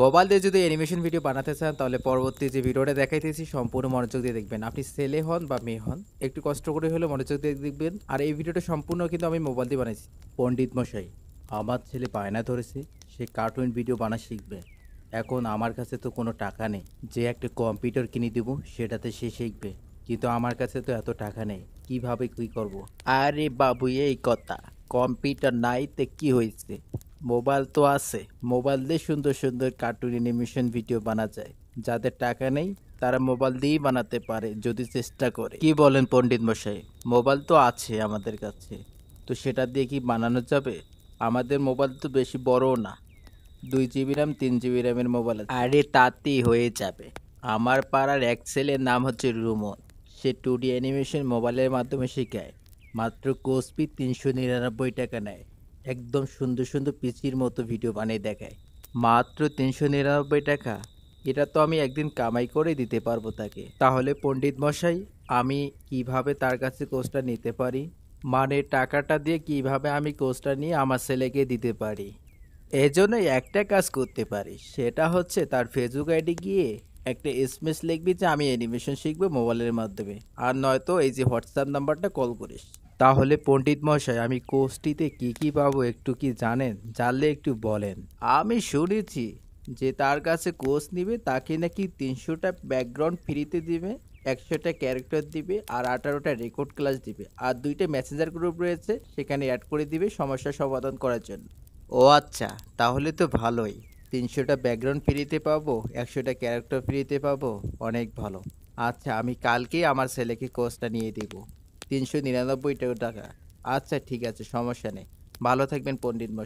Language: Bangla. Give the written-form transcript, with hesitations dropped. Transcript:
মোবাইল দিয়ে যদি অ্যানিমেশন ভিডিও বানাতে চান তাহলে পরবর্তী যে ভিডিওটা দেখাইতেছি সম্পূর্ণ মনোযোগ দিয়ে দেখবেন। আপনি ছেলে হন বা মেয়ে হন, একটু কষ্ট করে হলে মনোযোগ দিয়ে দেখবেন। আর এই ভিডিওটা সম্পূর্ণ কিন্তু আমি মোবাইল দিয়ে বানাইছি। পণ্ডিত মশাই, আমার ছেলে বায়না ধরেছে সে কার্টুন ভিডিও বানা শিখবে। এখন আমার কাছে তো কোনো টাকা নেই যে একটা কম্পিউটার কিনে দেবো সেটাতে সে শিখবে, কিন্তু আমার কাছে তো এত টাকা নেই, কিভাবে কি করব। আরে বাবু, এই কথা, কম্পিউটার নাই তে কি হয়েছে, মোবাইল তো আছে। মোবাইল দিয়ে সুন্দর সুন্দর কার্টুন অ্যানিমেশন ভিডিও বানা যায়। যাদের টাকা নেই তারা মোবাইল দিয়েই বানাতে পারে যদি চেষ্টা করে। কি বলেন পণ্ডিত মশাই? মোবাইল তো আছে আমাদের কাছে, তো সেটা দিয়ে কি বানানো যাবে? আমাদের মোবাইল তো বেশি বড়ও না, 2 জিবি র্যাম 3 জিবি র্যামের মোবাইল আছে। আরে তাতেই হয়ে যাবে। আমার পাড়ার এক ছেলের নাম হচ্ছে রুমন, সে 2D অ্যানিমেশন মোবাইলের মাধ্যমে শেখায়। মাত্র কোর্স ফি 399 টাকা নেয়। একদম সুন্দর সুন্দর পিচির মতো ভিডিও বানিয়ে দেখায়। মাত্র 399 টাকা, এটা তো আমি একদিন কামাই করে দিতে পারবো তাকে। তাহলে পণ্ডিত মশাই, আমি কিভাবে তার কাছে কোর্সটা নিতে পারি? মানে টাকাটা দিয়ে কিভাবে আমি কোর্সটা নিয়ে আমার ছেলেকে দিতে পারি? এজন্যই একটা কাজ করতে পারিস, সেটা হচ্ছে তার ফেসবুক আইডি গিয়ে একটা এসএমএস লিখবি যে আমি অ্যানিমেশন শিখবো মোবাইলের মাধ্যমে, আর নয়তো এই যে হোয়াটসঅ্যাপ নাম্বারটা কল করিস। তাহলে পণ্ডিত মশাই, আমি কোর্সটিতে কি কি পাবো একটু কি জানেন? জানলে একটু বলেন। আমি শুনেছি যে তার কাছে কোর্স নিবে তাকে নাকি 300টা ব্যাকগ্রাউন্ড ফ্রিতে দিবে, 100টা ক্যারেক্টার দিবে, আর 18টা রেকর্ড ক্লাস দিবে, আর 2টা মেসেঞ্জার গ্রুপ রয়েছে সেখানে অ্যাড করে দিবে সমস্যা সমাধান করার জন্য। ও আচ্ছা, তাহলে তো ভালোই। 300টা ব্যাকগ্রাউন্ড ফ্রিতে পাবো, 100টা ক্যারেক্টার ফ্রিতে পাবো, অনেক ভালো। আচ্ছা, আমি কালকেই আমার ছেলেকে কোর্সটা নিয়ে দিব। 399 টাকা। আচ্ছা ঠিক আছে, সমস্যা নেই। ভালো থাকবেন পণ্ডিত মশাই।